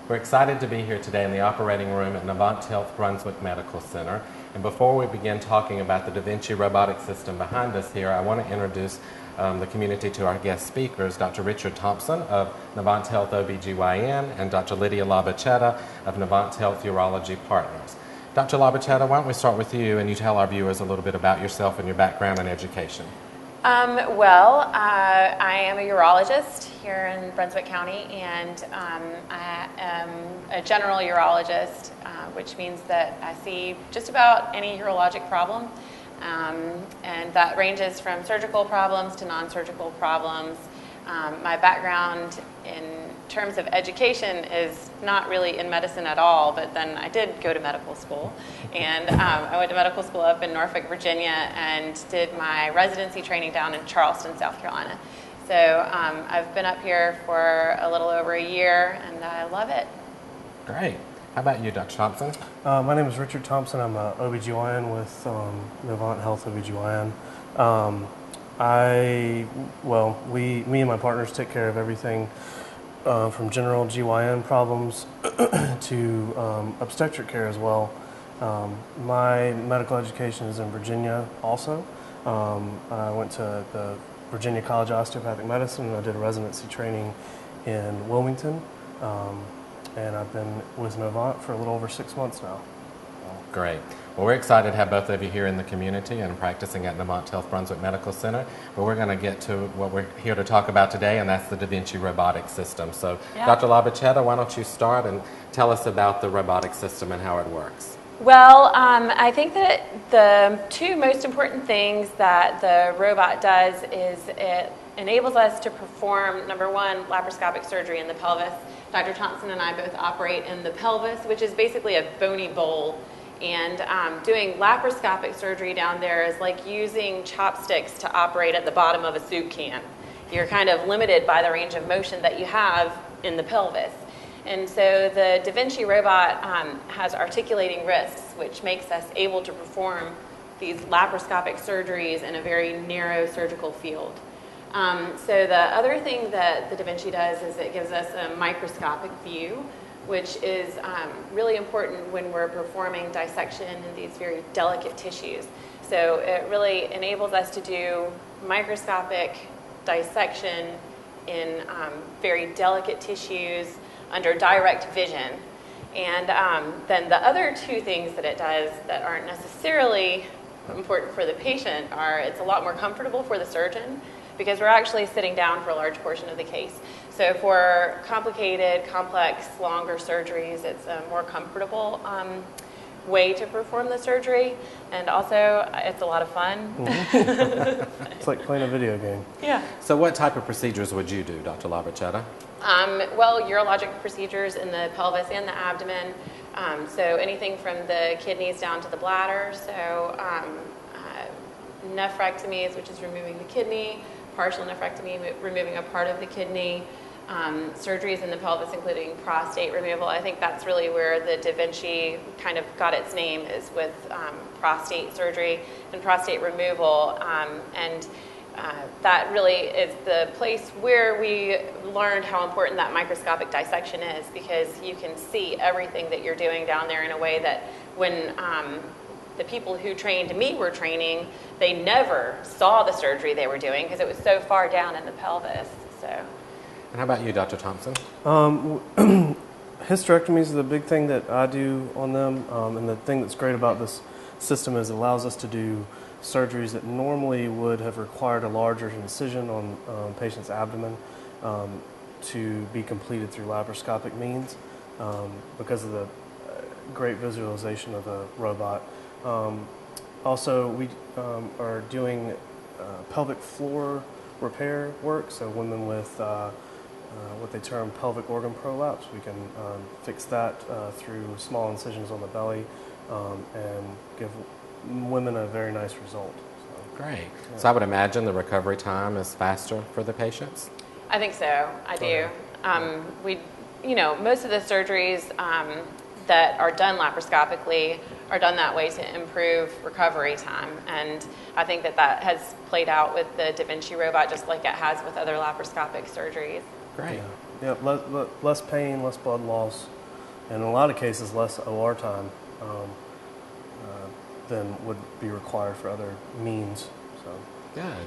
We're excited to be here today in the operating room at Novant Health Brunswick Medical Center. And before we begin talking about the Da Vinci robotic system behind us here, I want to introduce the community to our guest speakers, Dr. Richard Thompson of Novant Health OBGYN and Dr. Lydia Labachetta of Novant Health Urology Partners. Dr. Labachetta, why don't we start with you and you tell our viewers a little bit about yourself and your background and education. I am a urologist here in Brunswick County, and I am a general urologist, which means that I see just about any urologic problem, and that ranges from surgical problems to non-surgical problems. My background in terms of education is not really in medicine at all, but then I did go to medical school, and I went to medical school up in Norfolk, Virginia, and did my residency training down in Charleston, South Carolina. So I've been up here for a little over a year, and I love it. Great. How about you, Dr. Thompson? My name is Richard Thompson. I'm an OBGYN with Novant Health OBGYN. Me and my partners take care of everything from general GYN problems to obstetric care as well. My medical education is in Virginia also. I went to the Virginia College of Osteopathic Medicine, and I did a residency training in Wilmington. And I've been with Novant for a little over 6 months now. Great. Well, we're excited to have both of you here in the community and practicing at Novant Health Brunswick Medical Center. But we're going to get to what we're here to talk about today, and that's the Da Vinci robotic system. So, yeah. Dr. Labachetta, why don't you start and tell us about the robotic system and how it works? Well, I think that the two most important things that the robot does is it enables us to perform, number one, laparoscopic surgery in the pelvis. Dr. Thompson and I both operate in the pelvis, which is basically a bony bowl. And doing laparoscopic surgery down there is like using chopsticks to operate at the bottom of a soup can. You're kind of limited by the range of motion that you have in the pelvis. And so the Da Vinci robot has articulating wrists, which makes us able to perform these laparoscopic surgeries in a very narrow surgical field. So the other thing that the Da Vinci does is it gives us a microscopic view, which is really important when we're performing dissection in these very delicate tissues. So it really enables us to do microscopic dissection in very delicate tissues under direct vision. And then the other two things that it does that aren't necessarily important for the patient are it's a lot more comfortable for the surgeon because we're actually sitting down for a large portion of the case. So for complicated, complex, longer surgeries, it's a more comfortable way to perform the surgery. And also, it's a lot of fun. Mm-hmm. It's like playing a video game. Yeah. So what type of procedures would you do, Dr. Labachetta? Well, urologic procedures in the pelvis and the abdomen. So anything from the kidneys down to the bladder. So nephrectomies, which is removing the kidney, partial nephrectomy, removing a part of the kidney, surgeries in the pelvis, including prostate removal. I think that's really where the Da Vinci kind of got its name, is with prostate surgery and prostate removal. That really is the place where we learned how important that microscopic dissection is, because you can see everything that you're doing down there in a way that when the people who trained me were training, they never saw the surgery they were doing because it was so far down in the pelvis. So. And how about you, Dr. Thompson? Hysterectomies is the big thing that I do on them, and the thing that's great about this system is it allows us to do surgeries that normally would have required a larger incision on patient's abdomen to be completed through laparoscopic means because of the great visualization of the robot. Also, we are doing pelvic floor repair work, so women with what they term pelvic organ prolapse, we can fix that through small incisions on the belly and give women a very nice result. So, great. Yeah. So I would imagine the recovery time is faster for the patients? I think so. I do. Most of the surgeries that are done laparoscopically are done that way to improve recovery time. And I think that has played out with the Da Vinci robot just like it has with other laparoscopic surgeries. Great. Yeah, less pain, less blood loss, and in a lot of cases, less OR time than would be required for other means. So. Good.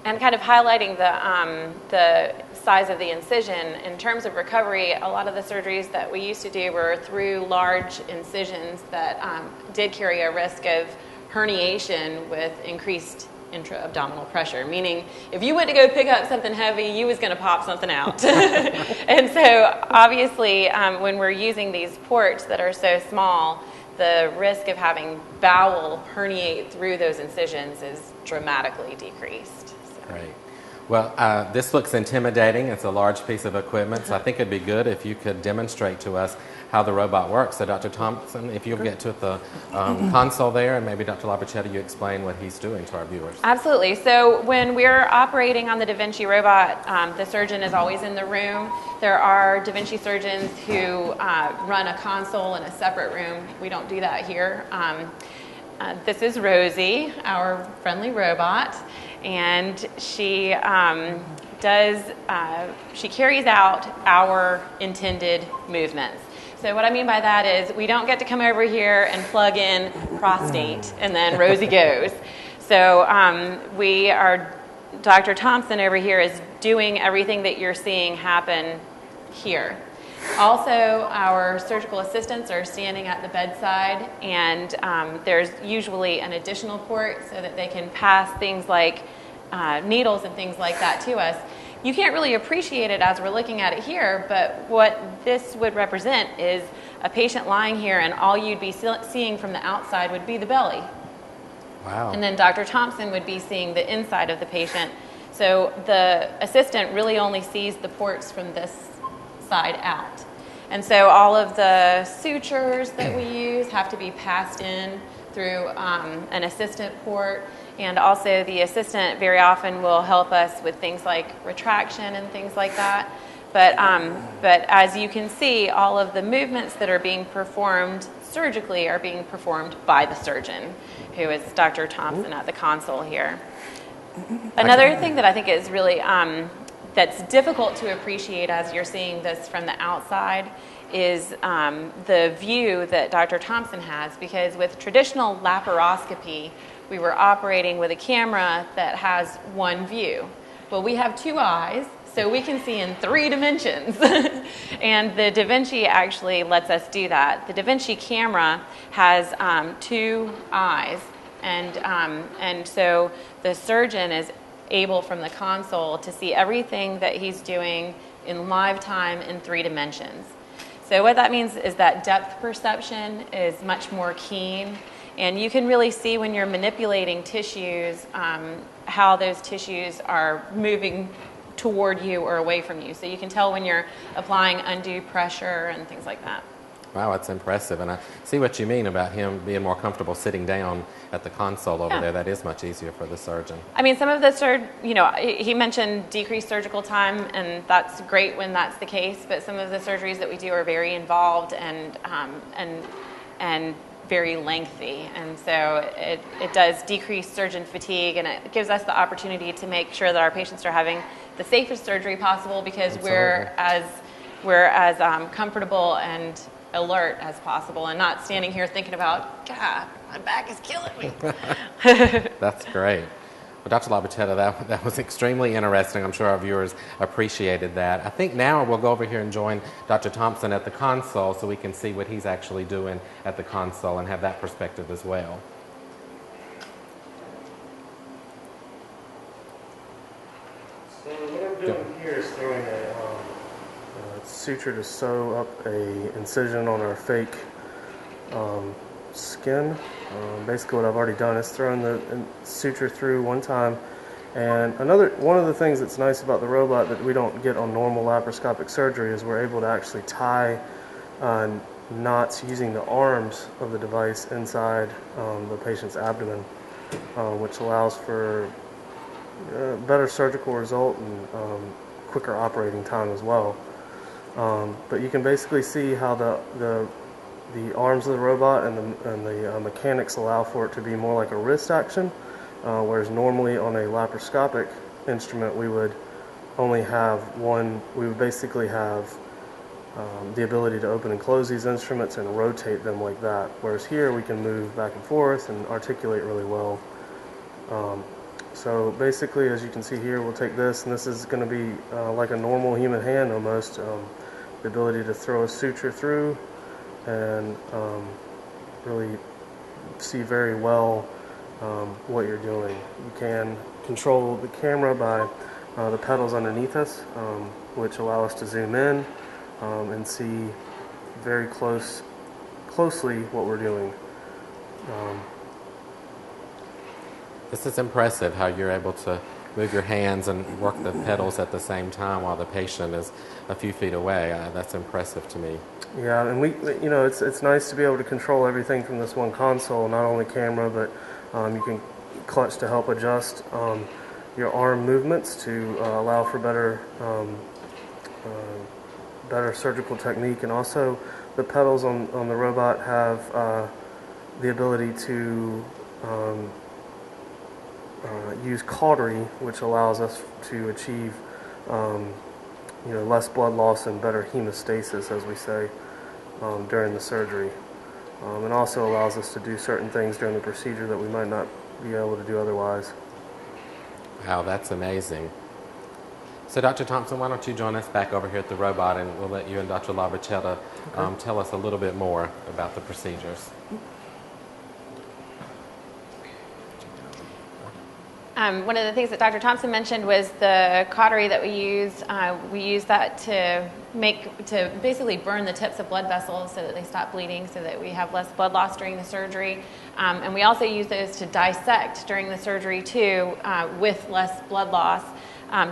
And kind of highlighting the size of the incision, in terms of recovery, a lot of the surgeries that we used to do were through large incisions that did carry a risk of herniation with increased intra-abdominal pressure, meaning if you went to go pick up something heavy, you was going to pop something out. And so obviously when we're using these ports that are so small, the risk of having bowel herniate through those incisions is dramatically decreased. So. Great. Well, this looks intimidating. It's a large piece of equipment, so I think it'd be good if you could demonstrate to us how the robot works. So Dr. Thompson, if you'll get to the console there, and maybe Dr. Laberchetti, you explain what he's doing to our viewers. Absolutely. So when we're operating on the Da Vinci robot, the surgeon is always in the room. There are Da Vinci surgeons who run a console in a separate room. We don't do that here. This is Rosie, our friendly robot, and she she carries out our intended movements. So what I mean by that is we don't get to come over here and plug in prostate and then Rosie goes. So Dr. Thompson over here is doing everything that you're seeing happen here. Also, our surgical assistants are standing at the bedside, and there's usually an additional port so that they can pass things like needles and things like that to us. You can't really appreciate it as we're looking at it here, but what this would represent is a patient lying here, and all you'd be seeing from the outside would be the belly. Wow. And then Dr. Thompson would be seeing the inside of the patient. So the assistant really only sees the ports from this side out. And so all of the sutures that we use have to be passed in through an assistant port. And also the assistant very often will help us with things like retraction and things like that. But as you can see, all of the movements that are being performed surgically are being performed by the surgeon, who is Dr. Thompson at the console here. Another thing that I think is really that's difficult to appreciate as you're seeing this from the outside is the view that Dr. Thompson has, because with traditional laparoscopy, we were operating with a camera that has one view. Well, we have two eyes, so we can see in 3 dimensions. And the Da Vinci actually lets us do that. The Da Vinci camera has 2 eyes, and so the surgeon is able from the console to see everything that he's doing in live time in 3 dimensions. So what that means is that depth perception is much more keen, and you can really see when you're manipulating tissues how those tissues are moving toward you or away from you. So you can tell when you're applying undue pressure and things like that. Wow, that's impressive. And I see what you mean about him being more comfortable sitting down at the console over there. That is much easier for the surgeon. I mean, some of the he mentioned decreased surgical time, and that's great when that's the case, but some of the surgeries that we do are very involved and very lengthy. And so it does decrease surgeon fatigue, and it gives us the opportunity to make sure that our patients are having the safest surgery possible, because we're as comfortable and alert as possible, and not standing here thinking about, God, my back is killing me. That's great. Well, Dr. Laberchetti, that was extremely interesting. I'm sure our viewers appreciated that. I think now we'll go over here and join Dr. Thompson at the console so we can see what he's actually doing at the console and have that perspective as well. So what I'm doing here is throwing a suture to sew up a incision on our fake skin. Basically what I've already done is thrown the suture through one time. And one of the things that's nice about the robot that we don't get on normal laparoscopic surgery is we're able to actually tie knots using the arms of the device inside the patient's abdomen, which allows for better surgical result and quicker operating time as well. But you can basically see how the arms of the robot and the mechanics allow for it to be more like a wrist action, whereas normally on a laparoscopic instrument we would only have one. We would basically have the ability to open and close these instruments and rotate them like that. Whereas here we can move back and forth and articulate really well. So basically, as you can see here, we'll take this, and this is going to be like a normal human hand almost. The ability to throw a suture through and really see very well what you're doing. You can control the camera by the pedals underneath us, which allow us to zoom in and see very closely what we're doing. This is impressive how you're able to move your hands and work the pedals at the same time while the patient is a few feet away. That's impressive to me. Yeah, and it's nice to be able to control everything from this one console, not only camera, but you can clutch to help adjust your arm movements to allow for better surgical technique, and also the pedals on the robot have the ability to use cautery, which allows us to achieve less blood loss and better hemostasis, as we say, during the surgery. And also allows us to do certain things during the procedure that we might not be able to do otherwise. Wow, that's amazing. So Dr. Thompson, why don't you join us back over here at the robot, and we'll let you and Dr. Labachetta tell us a little bit more about the procedures. One of the things that Dr. Thompson mentioned was the cautery that we use. We use that to basically burn the tips of blood vessels so that they stop bleeding, so that we have less blood loss during the surgery. And we also use those to dissect during the surgery too, with less blood loss,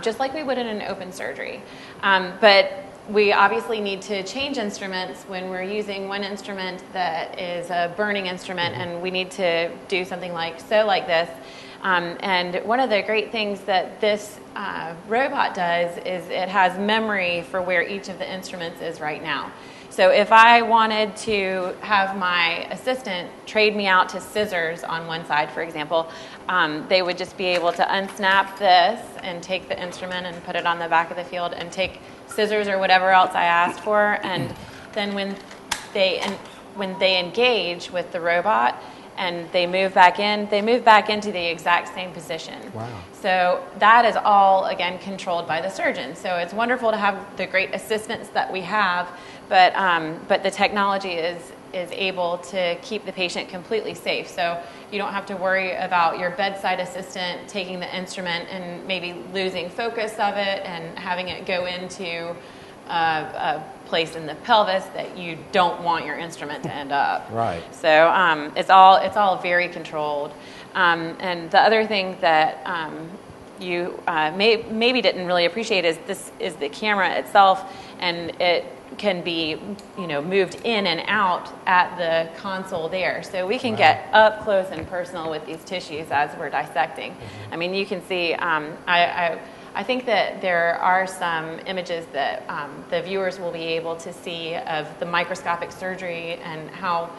just like we would in an open surgery. But we obviously need to change instruments when we're using one instrument that is a burning instrument, and we need to do something like this. And one of the great things that this robot does is it has memory for where each of the instruments is right now. So if I wanted to have my assistant trade me out to scissors on one side, for example, they would just be able to unsnap this and take the instrument and put it on the back of the field and take scissors or whatever else I asked for. And then when they engage with the robot, and they move back into the exact same position. Wow. So that is all, again, controlled by the surgeon. So it's wonderful to have the great assistance that we have, but the technology is able to keep the patient completely safe. So you don't have to worry about your bedside assistant taking the instrument and maybe losing focus of it and having it go into a place in the pelvis that you don't want your instrument to end up. Right. So it's all very controlled. And the other thing that you maybe didn't really appreciate is the camera itself, and it can be moved in and out at the console there. So we can get up close and personal with these tissues as we're dissecting. I mean, you can see I think that there are some images that the viewers will be able to see of the microscopic surgery and how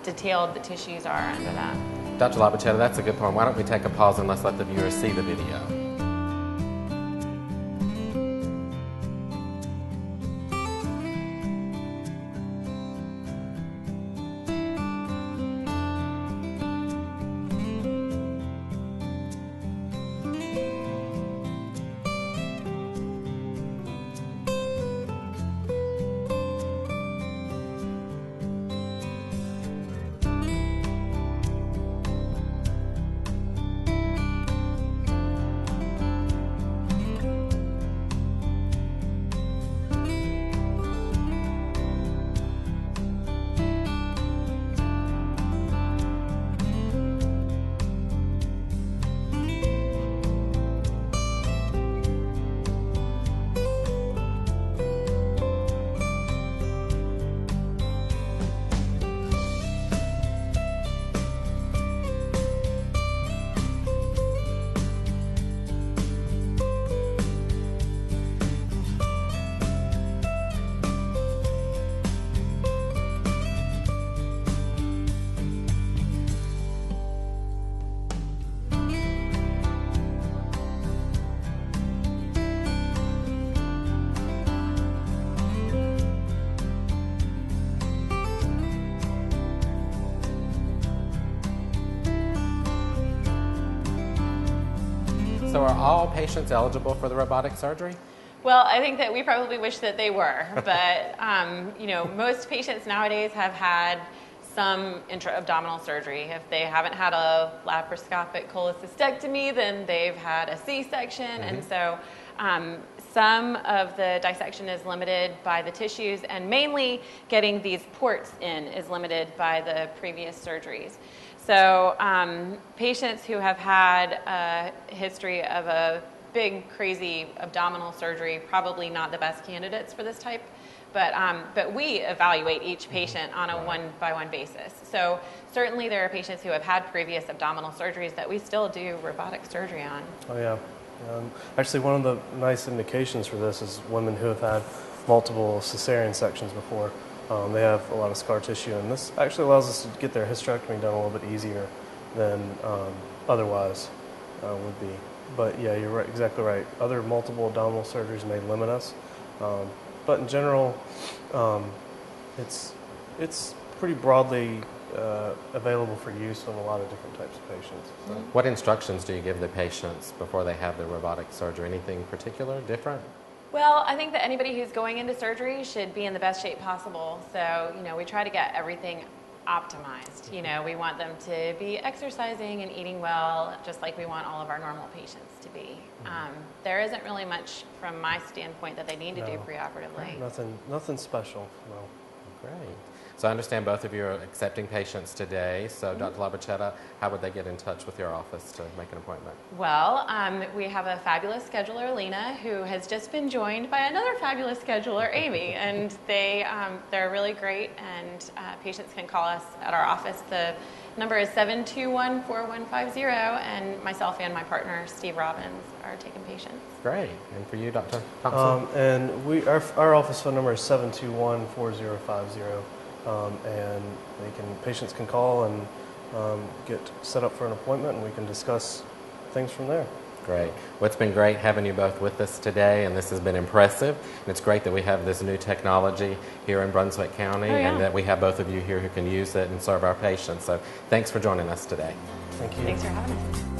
detailed the tissues are under that. Dr. Labachetta, that's a good point. Why don't we take a pause and let's let the viewers see the video. all patients eligible for the robotic surgery? Well, I think that we probably wish that they were, but you know, most patients nowadays have had some intra-abdominal surgery. If they haven't had a laparoscopic cholecystectomy, then they've had a C-section, and so some of the dissection is limited by the tissues, and mainly getting these ports in is limited by the previous surgeries. So patients who have had a history of a big, crazy abdominal surgery, probably not the best candidates for this type, but we evaluate each patient on a one-by-one basis. So certainly there are patients who have had previous abdominal surgeries that we still do robotic surgery on. Oh yeah. Actually, one of the nice indications for this is women who have had multiple cesarean sections before. They have a lot of scar tissue, and this actually allows us to get their hysterectomy done a little bit easier than otherwise would be. But yeah, you're right, exactly right. Other multiple abdominal surgeries may limit us, but in general, it's pretty broadly available for use on a lot of different types of patients. So. What instructions do you give the patients before they have the robotic surgery? Anything particular, different? Well, I think that anybody who's going into surgery should be in the best shape possible. So, you know, we try to get everything optimized. You know, we want them to be exercising and eating well, just like we want all of our normal patients to be. There isn't really much from my standpoint that they need to do preoperatively. Nothing special, no. Great. So I understand both of you are accepting patients today. So Dr. Labachetta, how would they get in touch with your office to make an appointment? Well, we have a fabulous scheduler, Lena, who has just been joined by another fabulous scheduler, Amy, and they're really great, and patients can call us at our office. The number is 721-4150, and myself and my partner, Steve Robbins, are taking patients. Great. And for you, Dr. Thompson? And our office phone number is 721-4050. And patients can call and get set up for an appointment, and we can discuss things from there. Great. Well, it's been great having you both with us today, and this has been impressive. And it's great that we have this new technology here in Brunswick County, and that we have both of you here who can use it and serve our patients. So thanks for joining us today. Thank you. Thanks for having us.